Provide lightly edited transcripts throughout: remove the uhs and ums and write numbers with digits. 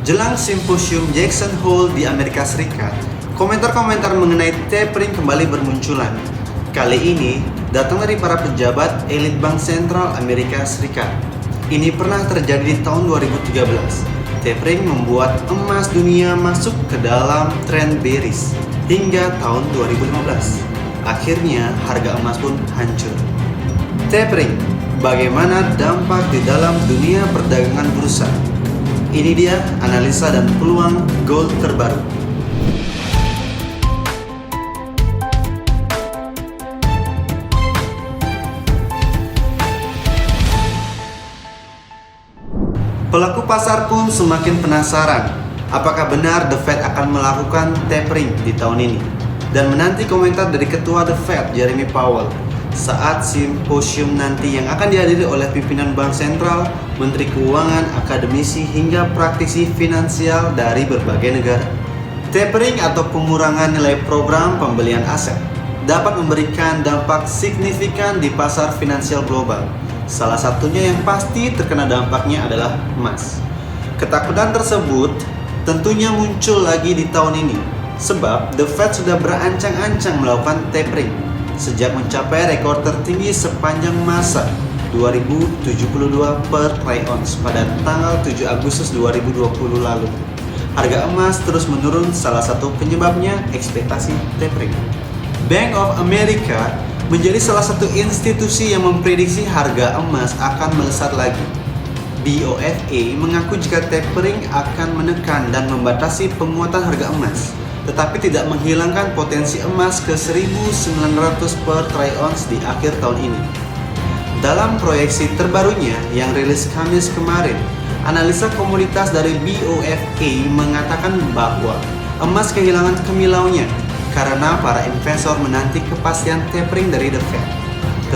Jelang simposium Jackson Hole di Amerika Serikat, komentar-komentar mengenai tapering kembali bermunculan. Kali ini datang dari para pejabat elit Bank Sentral Amerika Serikat. Ini pernah terjadi di tahun 2013. Tapering membuat emas dunia masuk ke dalam tren bearish hingga tahun 2015. Akhirnya harga emas pun hancur. Tapering, bagaimana dampak di dalam dunia perdagangan bursa? Ini dia analisa dan peluang gold terbaru. Pelaku pasar pun semakin penasaran apakah benar The Fed akan melakukan tapering di tahun ini, dan menanti komentar dari Ketua The Fed Jeremy Powell saat simposium nanti yang akan dihadiri oleh pimpinan bank sentral, menteri keuangan, akademisi, hingga praktisi finansial dari berbagai negara. Tapering atau pengurangan nilai program pembelian aset dapat memberikan dampak signifikan di pasar finansial global. Salah satunya yang pasti terkena dampaknya adalah emas. Ketakutan tersebut tentunya muncul lagi di tahun ini, sebab The Fed sudah berancang-ancang melakukan tapering sejak mencapai rekor tertinggi sepanjang masa 2072 per troy ounce pada tanggal 7 Agustus 2020 lalu. Harga emas terus menurun, salah satu penyebabnya ekspektasi tapering. Bank of America menjadi salah satu institusi yang memprediksi harga emas akan melesat lagi. BOFA mengaku jika tapering akan menekan dan membatasi penguatan harga emas, tetapi tidak menghilangkan potensi emas ke 1.900 per troy ounce di akhir tahun ini. Dalam proyeksi terbarunya yang rilis Kamis kemarin, analisa komoditas dari BOFA mengatakan bahwa emas kehilangan kemilauannya karena para investor menanti kepastian tapering dari The Fed.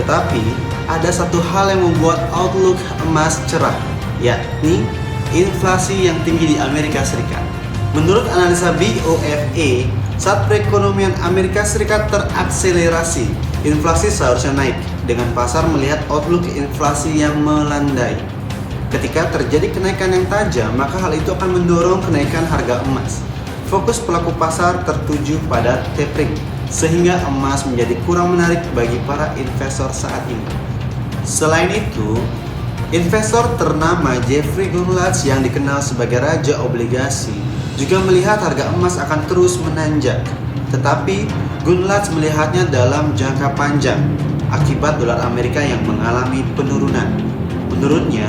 Tetapi ada satu hal yang membuat outlook emas cerah, yakni inflasi yang tinggi di Amerika Serikat. Menurut analisa BOFA, saat perekonomian Amerika Serikat terakselerasi, inflasi seharusnya naik, dengan pasar melihat outlook inflasi yang melandai. Ketika terjadi kenaikan yang tajam, maka hal itu akan mendorong kenaikan harga emas. Fokus pelaku pasar tertuju pada tapering, sehingga emas menjadi kurang menarik bagi para investor saat ini. Selain itu, investor ternama Jeffrey Gundlach yang dikenal sebagai raja obligasi juga melihat harga emas akan terus menanjak. Tetapi Gundlach melihatnya dalam jangka panjang akibat dolar Amerika yang mengalami penurunan. Menurutnya,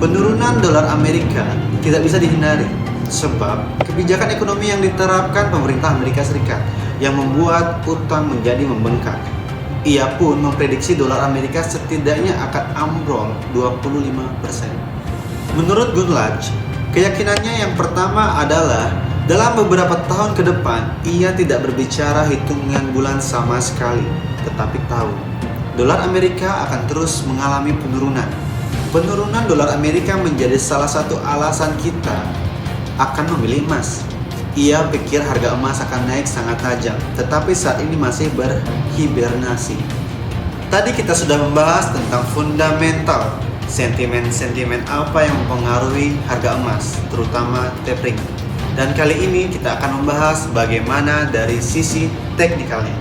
penurunan dolar Amerika tidak bisa dihindari sebab kebijakan ekonomi yang diterapkan pemerintah Amerika Serikat yang membuat utang menjadi membengkak. Ia pun memprediksi dolar Amerika setidaknya akan ambrol 25%. Menurut Gundlach, keyakinannya yang pertama adalah dalam beberapa tahun ke depan ia tidak berbicara hitungan bulan sama sekali, tetapi tahun. Dolar Amerika akan terus mengalami penurunan. Penurunan dolar Amerika menjadi salah satu alasan kita akan memilih emas. Ia pikir harga emas akan naik sangat tajam, tetapi saat ini masih berhibernasi. Tadi kita sudah membahas tentang fundamental, sentimen-sentimen apa yang mempengaruhi harga emas, terutama tapering. Dan kali ini kita akan membahas bagaimana dari sisi teknikalnya.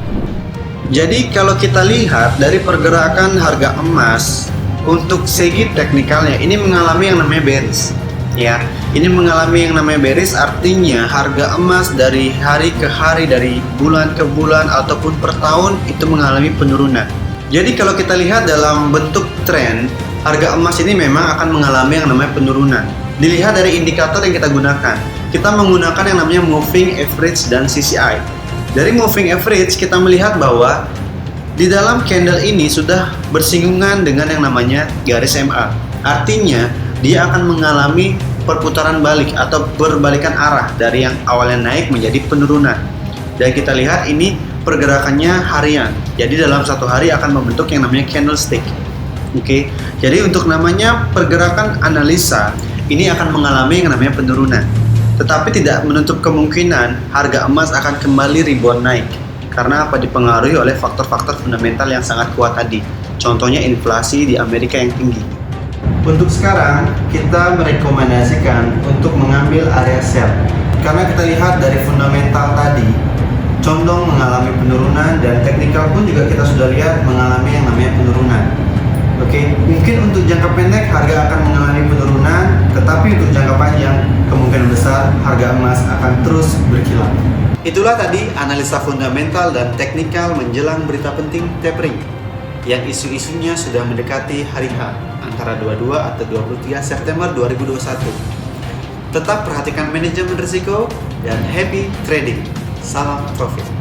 Jadi kalau kita lihat dari pergerakan harga emas untuk segi teknikalnya, ini mengalami yang namanya bearish. Ya, ini mengalami yang namanya bearish, artinya harga emas dari hari ke hari, dari bulan ke bulan ataupun per tahun itu mengalami penurunan. Jadi kalau kita lihat dalam bentuk tren, harga emas ini memang akan mengalami yang namanya penurunan. Dilihat dari indikator yang kita gunakan. Kita menggunakan yang namanya moving average dan CCI. Dari moving average kita melihat bahwa di dalam candle ini sudah bersinggungan dengan yang namanya garis MA. Artinya dia akan mengalami perputaran balik atau berbalikan arah dari yang awalnya naik menjadi penurunan. Dan kita lihat ini pergerakannya harian. Jadi dalam satu hari akan membentuk yang namanya candlestick. Oke. Jadi untuk namanya pergerakan analisa ini akan mengalami yang namanya penurunan. Tetapi tidak menutup kemungkinan harga emas akan kembali rebound naik. Karena apa? Dipengaruhi oleh faktor-faktor fundamental yang sangat kuat tadi. Contohnya inflasi di Amerika yang tinggi. Untuk sekarang, kita merekomendasikan untuk mengambil area karena kita lihat dari fundamental tadi condong mengalami penurunan dan teknikal pun juga kita sudah lihat mengalami yang namanya penurunan. Oke, mungkin untuk jangka pendek harga akan mengalami penurunan, tetapi untuk jangka panjang kemungkinan besar harga emas akan terus berkilat. Itulah tadi analisa fundamental dan teknikal menjelang berita penting tapering yang isu-isunya sudah mendekati hari H antara 22 atau 23 September 2021. Tetap perhatikan manajemen risiko dan happy trading. Salam profit.